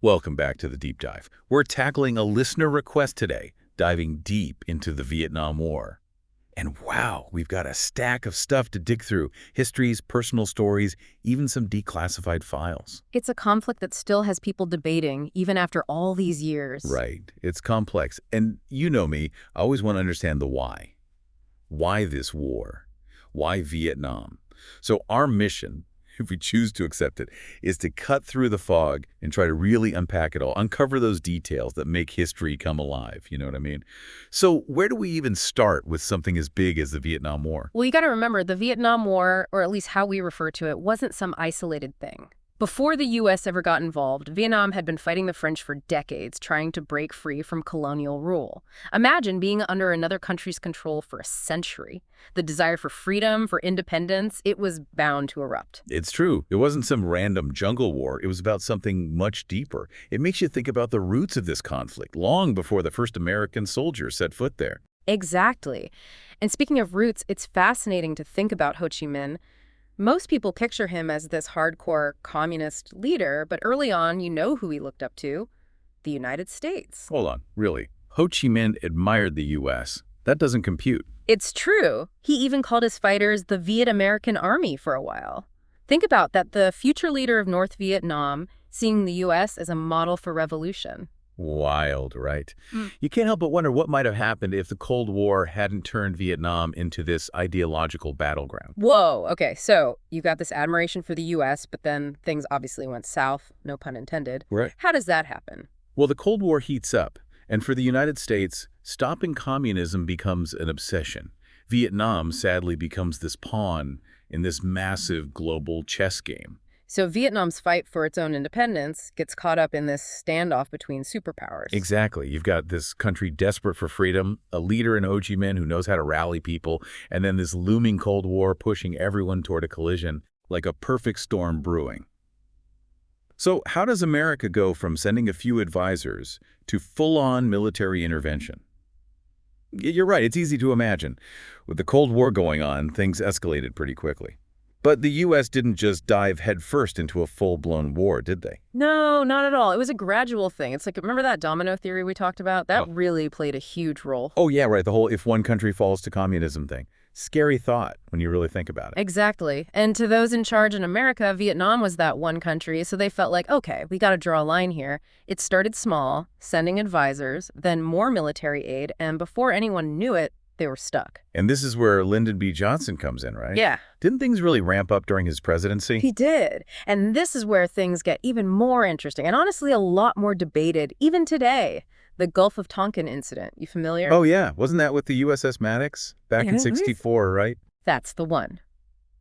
Welcome back to the Deep Dive. We're tackling a listener request today, diving deep into the Vietnam War. And wow, we've got a stack of stuff to dig through. Histories, personal stories, even some declassified files. It's a conflict that still has people debating, even after all these years. Right. It's complex. And you know me, I always want to understand the why. Why this war? Why Vietnam? So our mission, if we choose to accept it, is to cut through the fog and try to really unpack it all, uncover those details that make history come alive, you know what I mean? So where do we even start with something as big as the Vietnam War? Well, you got to remember, the Vietnam War, or at least how we refer to it, wasn't some isolated thing. Before the U.S. ever got involved, Vietnam had been fighting the French for decades, trying to break free from colonial rule. Imagine being under another country's control for a century. The desire for freedom, for independence, it was bound to erupt. It's true. It wasn't some random jungle war. It was about something much deeper. It makes you think about the roots of this conflict, long before the first American soldier set foot there. Exactly. And speaking of roots, it's fascinating to think about Ho Chi Minh. Most people picture him as this hardcore communist leader, but early on, you know who he looked up to: the United States. Hold on, really? Ho Chi Minh admired the U.S. That doesn't compute. It's true. He even called his fighters the Viet American Army for a while. Think about that, the future leader of North Vietnam seeing the U.S. as a model for revolution. Wild, right? You can't help but wonder what might have happened if the Cold War hadn't turned Vietnam into this ideological battleground. Whoa, okay, so you got this admiration for the U.S., but then things obviously went south, no pun intended. Right. How does that happen? Well, the Cold War heats up, and for the United States, stopping communism becomes an obsession. Vietnam, sadly, becomes this pawn in this massive global chess game. So Vietnam's fight for its own independence gets caught up in this standoff between superpowers. Exactly. You've got this country desperate for freedom, a leader in Ho Chi Minh who knows how to rally people, and then this looming Cold War pushing everyone toward a collision, like a perfect storm brewing. So how does America go from sending a few advisors to full-on military intervention? You're right, it's easy to imagine. With the Cold War going on, things escalated pretty quickly. But the U.S. didn't just dive headfirst into a full-blown war, did they? No, not at all. It was a gradual thing. It's like, remember that domino theory we talked about? That really played a huge role. Oh, yeah, right. The whole if one country falls to communism thing. Scary thought when you really think about it. Exactly. And to those in charge in America, Vietnam was that one country, so they felt like, okay, we got to draw a line here. It started small, sending advisors, then more military aid, and before anyone knew it, they were stuck. And this is where Lyndon B. Johnson comes in, right? Yeah. Didn't things really ramp up during his presidency? He did. And this is where things get even more interesting, and honestly a lot more debated, even today. The Gulf of Tonkin incident. You familiar? Oh, yeah. Wasn't that with the USS Maddox back in '64, right? That's the one.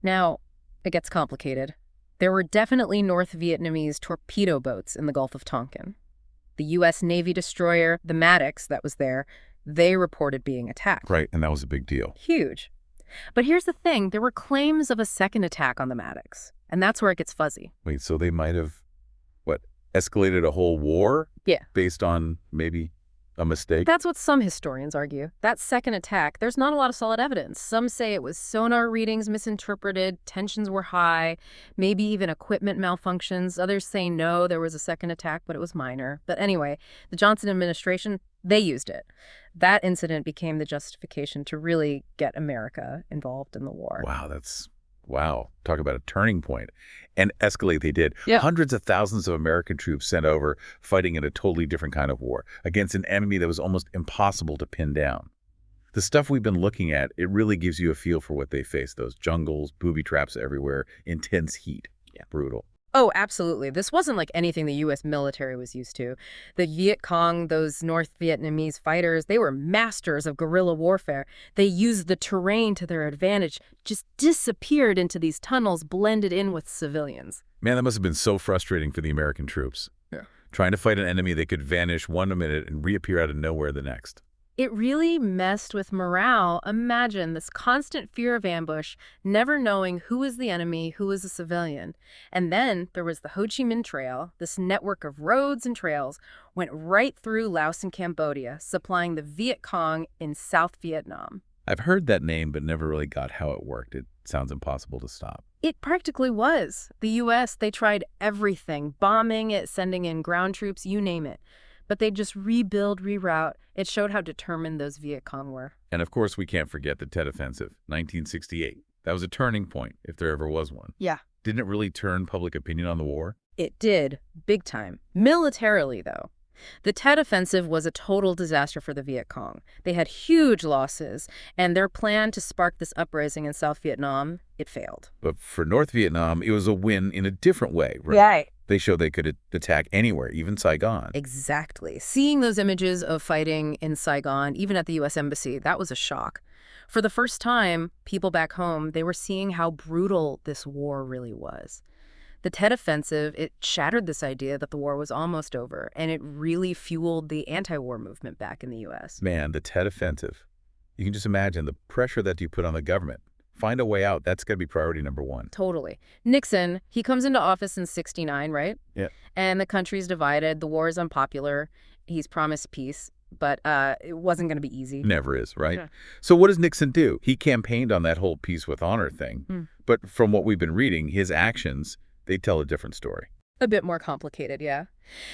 Now, it gets complicated. There were definitely North Vietnamese torpedo boats in the Gulf of Tonkin. The U.S. Navy destroyer, the Maddox, that was there, they reported being attacked. Right, and that was a big deal. Huge. But here's the thing. There were claims of a second attack on the Maddox, and that's where it gets fuzzy. Wait, so they might have, what, escalated a whole war? Yeah. Based on maybe a mistake? That's what some historians argue. That second attack, there's not a lot of solid evidence. Some say it was sonar readings misinterpreted, tensions were high, maybe even equipment malfunctions. Others say no, there was a second attack, but it was minor. But anyway, the Johnson administration, they used it. That incident became the justification to really get America involved in the war. Wow, talk about a turning point. And escalate they did. Yeah. Hundreds of thousands of American troops sent over, fighting in a totally different kind of war, against an enemy that was almost impossible to pin down. The stuff we've been looking at, it really gives you a feel for what they faced. Those jungles, booby traps everywhere, intense heat. Yeah. Brutal. Oh, absolutely. This wasn't like anything the U.S. military was used to. The Viet Cong, those North Vietnamese fighters, they were masters of guerrilla warfare. They used the terrain to their advantage, just disappeared into these tunnels, blended in with civilians. Man, that must have been so frustrating for the American troops. Yeah. Trying to fight an enemy that could vanish one minute and reappear out of nowhere the next. It really messed with morale. Imagine this constant fear of ambush, never knowing who was the enemy, who was a civilian. And then there was the Ho Chi Minh Trail. This network of roads and trails went right through Laos and Cambodia, supplying the Viet Cong in South Vietnam. I've heard that name, but never really got how it worked. It sounds impossible to stop. It practically was. The U.S., they tried everything, bombing it, sending in ground troops, you name it. But they'd just rebuild, reroute. It showed how determined those Viet Cong were. And of course, we can't forget the Tet Offensive, 1968. That was a turning point, if there ever was one. Yeah. Didn't it really turn public opinion on the war? It did, big time. Militarily, though. The Tet Offensive was a total disaster for the Viet Cong. They had huge losses, and their plan to spark this uprising in South Vietnam, it failed. But for North Vietnam, it was a win in a different way, right? Right. They showed they could attack anywhere, even Saigon. Exactly. Seeing those images of fighting in Saigon, even at the U.S. Embassy, that was a shock. For the first time, people back home, they were seeing how brutal this war really was. The Tet Offensive, it shattered this idea that the war was almost over, and it really fueled the anti-war movement back in the U.S. Man, the Tet Offensive. You can just imagine the pressure that you put on the government. Find a way out. That's got to be priority number one. Totally. Nixon, he comes into office in '69, right? Yeah. And the country's divided. The war is unpopular. He's promised peace, but it wasn't going to be easy. Never is, right? Yeah. So what does Nixon do? He campaigned on that whole peace with honor thing. But from what we've been reading, his actions, they tell a different story. A bit more complicated, yeah.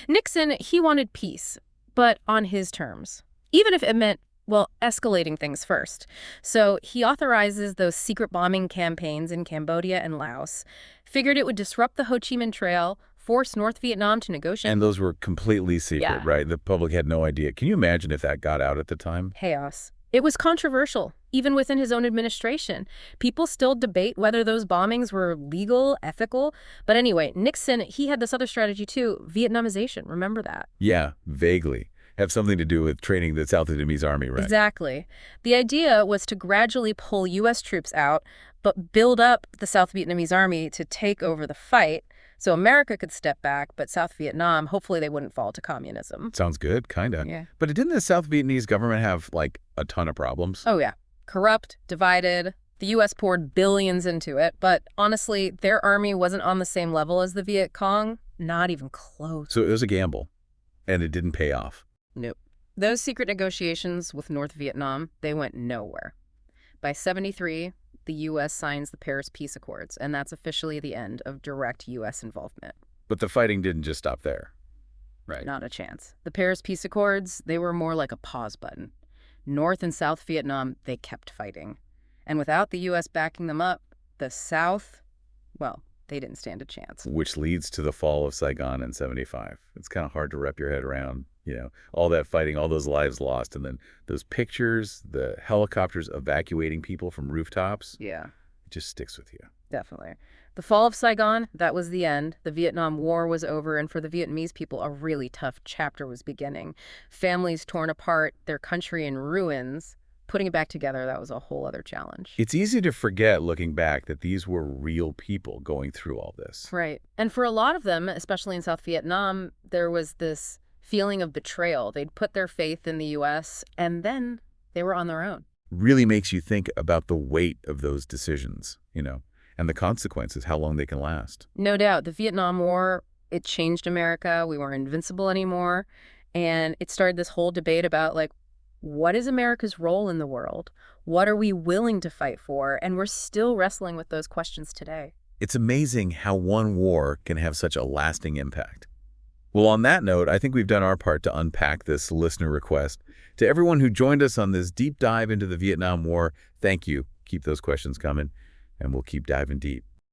Nixon, he wanted peace, but on his terms, even if it meant, well, escalating things first. So he authorizes those secret bombing campaigns in Cambodia and Laos, figured it would disrupt the Ho Chi Minh Trail, force North Vietnam to negotiate. And those were completely secret, Yeah. right? The public had no idea. Can you imagine if that got out at the time? Chaos. It was controversial, even within his own administration. People still debate whether those bombings were legal, ethical. But anyway, Nixon, he had this other strategy too, Vietnamization. Remember that? Yeah, vaguely. Have something to do with training the South Vietnamese army, right? Exactly. The idea was to gradually pull U.S. troops out, but build up the South Vietnamese army to take over the fight. So America could step back, but South Vietnam, hopefully they wouldn't fall to communism. Sounds good, kind of. Yeah. But didn't the South Vietnamese government have, like, a ton of problems? Oh, yeah. Corrupt, divided. The U.S. poured billions into it, but honestly, their army wasn't on the same level as the Viet Cong. Not even close. So it was a gamble, and it didn't pay off. Nope. Those secret negotiations with North Vietnam, they went nowhere. By '73, the U.S. signs the Paris Peace Accords, and that's officially the end of direct U.S. involvement. But the fighting didn't just stop there, right? Not a chance. The Paris Peace Accords, they were more like a pause button. North and South Vietnam, they kept fighting. And without the U.S. backing them up, the South, well, they didn't stand a chance. Which leads to the fall of Saigon in '75. It's kind of hard to wrap your head around, all that fighting, all those lives lost, and then those pictures, the helicopters evacuating people from rooftops. Yeah. It just sticks with you. Definitely. The fall of Saigon, that was the end. The Vietnam War was over, and for the Vietnamese people, a really tough chapter was beginning. Families torn apart, their country in ruins. Putting it back together, that was a whole other challenge. It's easy to forget, looking back, that these were real people going through all this. Right. And for a lot of them, especially in South Vietnam, there was this feeling of betrayal. They'd put their faith in the U.S., and then they were on their own. Really makes you think about the weight of those decisions, and the consequences, how long they can last. No doubt. The Vietnam War, it changed America. We weren't invincible anymore. And it started this whole debate about, what is America's role in the world? What are we willing to fight for? And we're still wrestling with those questions today. It's amazing how one war can have such a lasting impact. Well, on that note, I think we've done our part to unpack this listener request. To everyone who joined us on this deep dive into the Vietnam War, thank you. Keep those questions coming, and we'll keep diving deep.